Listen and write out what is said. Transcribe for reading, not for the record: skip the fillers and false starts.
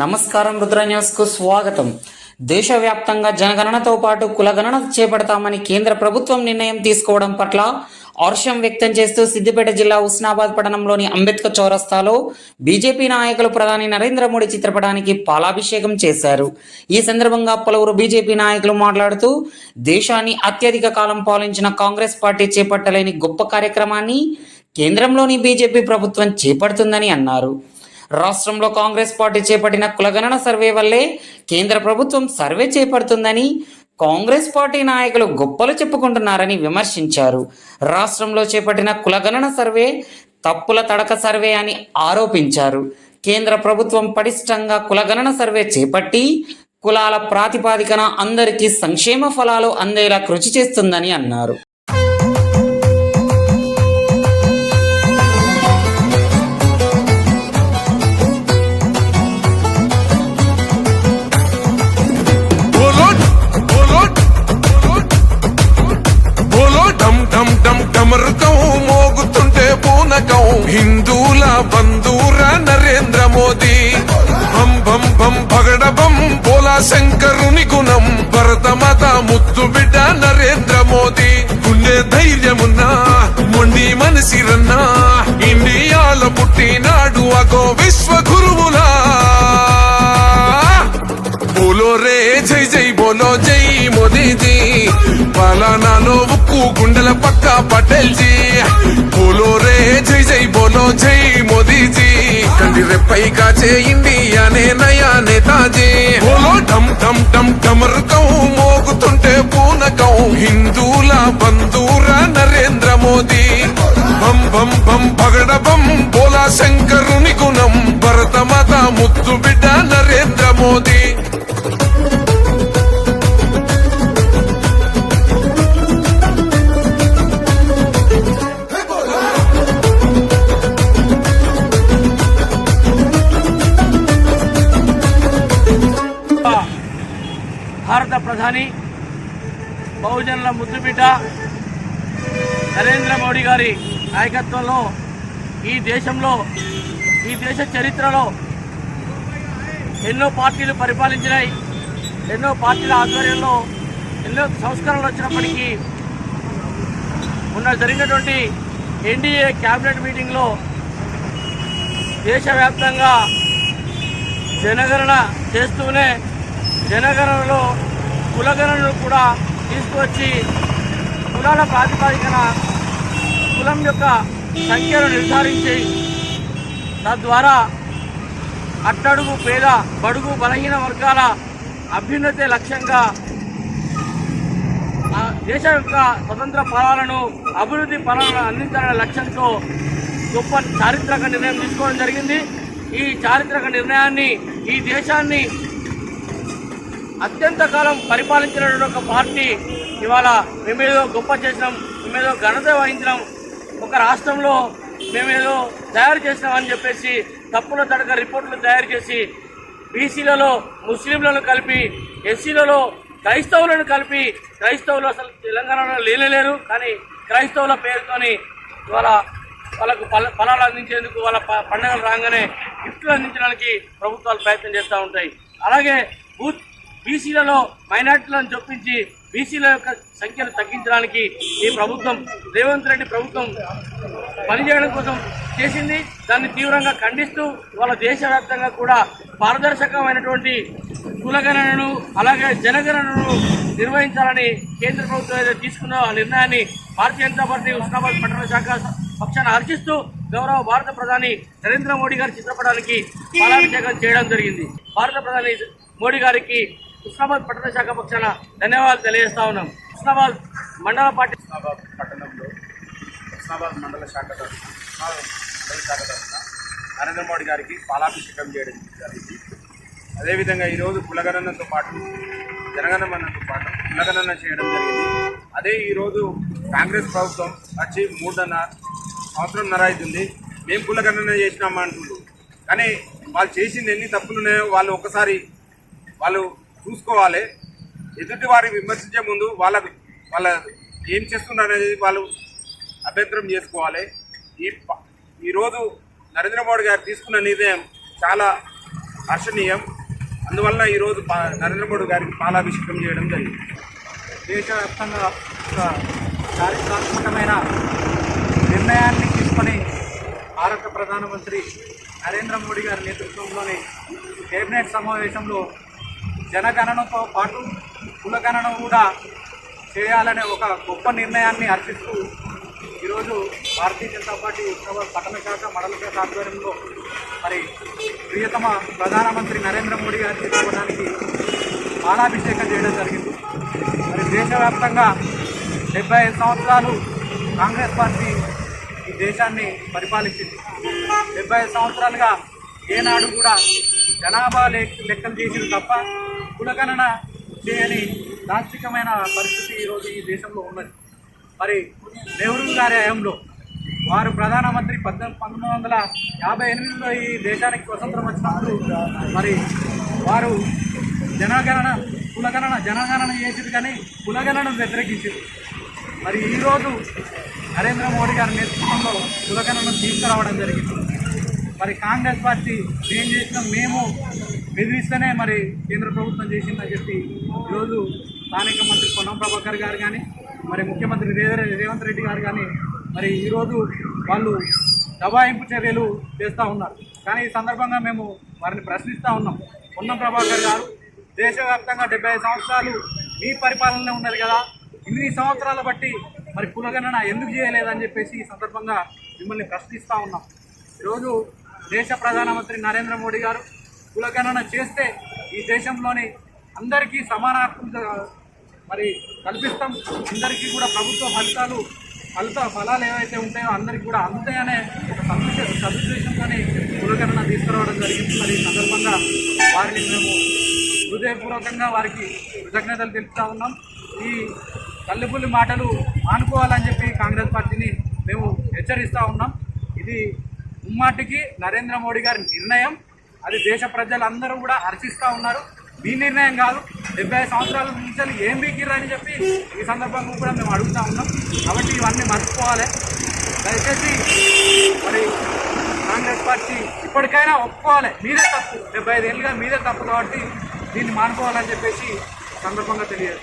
నమస్కారం, రుద్ర న్యూస్కు స్వాగతం. దేశవ్యాప్తంగా జనగణనతో పాటు కులగణన చేపడతామని కేంద్ర ప్రభుత్వం నిర్ణయం తీసుకోవడం పట్ల హర్షం వ్యక్తం చేస్తూ సిద్దిపేట జిల్లా హుస్నాబాద్ పట్టణంలోని అంబేద్కర్ చౌరస్తాలో బీజేపీ నాయకులు ప్రధాని నరేంద్ర మోడీ చిత్రపటానికి పాలాభిషేకం చేశారు. ఈ సందర్భంగా పలువురు బీజేపీ నాయకులు మాట్లాడుతూ దేశాన్ని అత్యధిక కాలం పాలించిన కాంగ్రెస్ పార్టీ చేపట్టలేని గొప్ప కార్యక్రమాన్ని కేంద్రంలోని బీజేపీ ప్రభుత్వం చేపడుతుందని అన్నారు. రాష్ట్రంలో కాంగ్రెస్ పార్టీ చేపట్టిన కులగణన సర్వే వల్లే కేంద్ర ప్రభుత్వం సర్వే చేపడుతుందని కాంగ్రెస్ పార్టీ నాయకులు గొప్పలు చెప్పుకుంటున్నారని విమర్శించారు. రాష్ట్రంలో చేపట్టిన కులగణన సర్వే తప్పుల తడక సర్వే అని ఆరోపించారు. కేంద్ర ప్రభుత్వం పటిష్టంగా కులగణన సర్వే చేపట్టి కులాల ప్రాతిపాదికన అందరికీ సంక్షేమ ఫలాలు అందేలా కృషి చేస్తుందని అన్నారు. డమరుకం మోగుతుంటే పూనకం హిందూల బంధూర నరేంద్ర మోదీ బం బం బం పగడబం బోలా శంకరుని గుణం భరతమాత ముత్తు బిడ్డ నరేంద్ర మోదీ గుండె ధైర్యమున్నా మొండి మనసిరన్నా ఇండియాలో పుట్టినాడు అగో విశ్వ గురువులా బోలో రే జై జై బోలో జై మోదీజీ పాలనాలో ఉక్కు గుండెల పక్క పటేల్ జీ బోలో రే జై జై బోలో జై మోదీజీ కండి రెప్పై కాచే ఇండియానే నయా నేతాజీ బోలో ఢమ్ ఢమ్ ఢమ్ డమరుకం మోగుతుంటే పూనకం హిందూల బంధూర నరేంద్ర మోదీ బం బం బం పగడబం బోలా శంకరుని గుణం భరతమాత ముత్తు బిడ్డ నరేంద్ర మోదీ. భారత ప్రధాని బహుజనుల ముద్దుబిడ్డ నరేంద్ర మోడీ గారి నాయకత్వంలో ఈ దేశ చరిత్రలో ఎన్నో పార్టీలు పరిపాలించినాయి. ఎన్నో పార్టీల ఆధ్వర్యంలో ఎన్నో సంస్కరణలు వచ్చినప్పటికీ మొన్న జరిగినటువంటి ఎన్డీఏ క్యాబినెట్ మీటింగ్లో దేశవ్యాప్తంగా జనగణన చేస్తూనే జనగణనలో కులగణనను కూడా తీసుకువచ్చి కులాల ప్రాతిపదికన కులం యొక్క సంఖ్యను నిర్ధారించి తద్వారా అట్టడుగు పేద బడుగు బలహీన వర్గాల అభ్యున్నతే లక్ష్యంగా దేశ యొక్క స్వతంత్ర ఫలాలను అభివృద్ధి ఫలాలను అందించాలనే లక్ష్యంతో గొప్ప చారిత్రక నిర్ణయం తీసుకోవడం జరిగింది. ఈ చారిత్రక నిర్ణయాన్ని ఈ దేశాన్ని అత్యంత కాలం పరిపాలించినటువంటి ఒక పార్టీ ఇవాళ మేమేదో గొప్ప చేసినాం, మేమేదో ఘనత వహించినాం, ఒక రాష్ట్రంలో మేమేదో తయారు చేసినామని చెప్పేసి తప్పుల తడక రిపోర్టులు తయారు చేసి బీసీలలో ముస్లింలను కలిపి ఎస్సీలలో క్రైస్తవులను కలిపి క్రైస్తవులు అసలు తెలంగాణలో లేనేలేరు, కానీ క్రైస్తవుల పేరుతోని ఇవాళ వాళ్ళకు ఫలాలు అందించేందుకు వాళ్ళ పండుగలు రాగానే గిఫ్ట్లు అందించడానికి ప్రభుత్వాలు ప్రయత్నం చేస్తూ ఉంటాయి. అలాగే బీసీలలో మైనార్టీలను చొప్పించి బీసీల యొక్క సంఖ్యను తగ్గించడానికి ఈ ప్రభుత్వం రేవంత్ రెడ్డి ప్రభుత్వం పనిచేయడం కోసం చేసింది. దాన్ని తీవ్రంగా ఖండిస్తూ వాళ్ళ దేశవ్యాప్తంగా కూడా పారదర్శకమైనటువంటి కులగణనను అలాగే జనగణనను నిర్వహించాలని కేంద్ర ప్రభుత్వం ఏదైతే తీసుకున్న ఆ నిర్ణయాన్ని భారతీయ జనతా పార్టీ హుస్నాబాద్ పట్టణ శాఖ పక్షాన హర్షిస్తూ గౌరవ భారత ప్రధాని నరేంద్ర మోడీ గారి చిత్రపటానికి పాలాభిషేకం చేయడం జరిగింది. భారత ప్రధాని మోడీ గారికి హుస్నాబాద్ పట్టణ శాఖ పక్షాన ధన్యవాదాలు తెలియజేస్తా ఉన్నాం. హుస్నాబాద్ మండల పార్టీ హుస్నాబాద్ పట్టణంలో హుస్నాబాద్ మండల శాఖ తరఫున నరేంద్ర మోడీ గారికి పాలాభిషేకం చేయడం జరిగింది. అదేవిధంగా ఈరోజు కులగణనతో పాటు జనగణనతో పాటు కులగణన చేయడం జరిగింది. అదే ఈరోజు కాంగ్రెస్ ప్రభుత్వం వచ్చి 3.5 సంవత్సరంన్నర అవుతుంది. మేము కులగణన చేసినామా అంటున్నారు, కానీ వాళ్ళు చేసింది ఎన్ని తప్పులున్నాయో ఒకసారి వాళ్ళు చూసుకోవాలి. ఎదుటి వారిని విమర్శించే ముందు వాళ్ళ ఏం చేస్తున్నారు అనేది వాళ్ళు అభ్యంతరం చేసుకోవాలి. ఈరోజు నరేంద్ర మోడీ గారు తీసుకున్న నిర్ణయం చాలా హర్షణీయం. అందువల్ల ఈరోజు నరేంద్ర మోడీ గారికి పాలాభిషేకం చేయడం జరిగింది. దేశవ్యాప్తంగా ఒక చారిత్రాత్మకమైన నిర్ణయాన్ని తీసుకొని భారత ప్రధానమంత్రి నరేంద్ర మోడీ గారి నేతృత్వంలోని కేబినెట్ సమావేశంలో జనగణనతో పాటు కులగణన కూడా చేయాలనే ఒక గొప్ప నిర్ణయాన్ని హర్షిస్తూ ఈరోజు భారతీయ జనతా పార్టీ ఉత్తరాబాద్ పట్టణ శాఖ మండల శాఖ ఆధ్వర్యంలో మరి ప్రియతమ ప్రధానమంత్రి నరేంద్ర మోడీ గారి తీసుకోవడానికి పాలాభిషేకం చేయడం జరిగింది. మరి దేశవ్యాప్తంగా 75 సంవత్సరాలు కాంగ్రెస్ పార్టీ ఈ దేశాన్ని పరిపాలించింది. 75 సంవత్సరాలుగా ఏనాడు కూడా జనాభా లెక్కలు చేసింది తప్ప కులగణన చేయని దార్శనికమైన పరిస్థితి ఈరోజు ఈ దేశంలో ఉన్నది. మరి నెహ్రూ గారి హయాంలో వారు ప్రధానమంత్రి 1958లో ఈ దేశానికి స్వతంత్రం వచ్చినప్పుడు మరి వారు జనగణన చేసింది కానీ కులగణన వ్యతిరేకించింది. మరి ఈరోజు నరేంద్ర మోడీ గారి నేతృత్వంలో కులగణన తీసుకురావడం జరిగింది. మరి కాంగ్రెస్ పార్టీ ఏం చేసినా మేము బెదిరిస్తేనే మరి కేంద్ర ప్రభుత్వం చేసిందని చెప్పి ఈరోజు స్థానిక మంత్రి పొన్నం ప్రభాకర్ గారు కానీ మరి ముఖ్యమంత్రి రేవంత్ రెడ్డి గారు కానీ మరి ఈరోజు వాళ్ళు దబాయింపు చర్యలు చేస్తూ ఉన్నారు. కానీ ఈ సందర్భంగా మేము వారిని ప్రశ్నిస్తూ ఉన్నాం. పొన్నం ప్రభాకర్ గారు దేశవ్యాప్తంగా 75 సంవత్సరాలు మీ పరిపాలన ఉన్నది కదా, ఇన్ని సంవత్సరాల బట్టి మరి కులగణన ఎందుకు చేయలేదని చెప్పేసి ఈ సందర్భంగా మిమ్మల్ని ప్రశ్నిస్తూ ఉన్నాం. ఈరోజు దేశ ప్రధానమంత్రి నరేంద్ర మోడీ గారు కులగణన చేస్తే ఈ దేశంలోని అందరికీ సమాన హక్కులు మరి కల్పిస్తాం, అందరికీ కూడా ప్రభుత్వ ఫలాలు ఏవైతే ఉంటాయో అందరికీ కూడా అందుతాయనే ఒక సదుద్దేశంతోనే కులగణన తీసుకురావడం జరిగింది. మరి ఈ సందర్భంగా వారిని మేము హృదయపూర్వకంగా వారికి కృతజ్ఞతలు తెలుపుతా ఉన్నాం. ఈ తల్లిపుల్లి మాటలు మానుకోవాలని చెప్పి కాంగ్రెస్ పార్టీని మేము హెచ్చరిస్తూ ఉన్నాం. ఇది ముమ్మాటికి నరేంద్ర మోడీ గారి నిర్ణయం, అది దేశ ప్రజలందరూ కూడా హర్షిస్తూ ఉన్నారు. మీ నిర్ణయం కాదు, 75 సంవత్సరాల నుంచి ఏం బీకిర్రని చెప్పి ఈ సందర్భంగా కూడా మేము అడుగుతూ ఉన్నాం. కాబట్టి ఇవన్నీ మర్చిపోవాలి. దయచేసి మరి కాంగ్రెస్ పార్టీ ఇప్పటికైనా ఒప్పుకోవాలి, మీదే తప్పు, 75 ఏళ్ళుగా మీదే తప్పు, కాబట్టి దీన్ని మానుకోవాలని చెప్పేసి సందర్భంగా తెలియదు.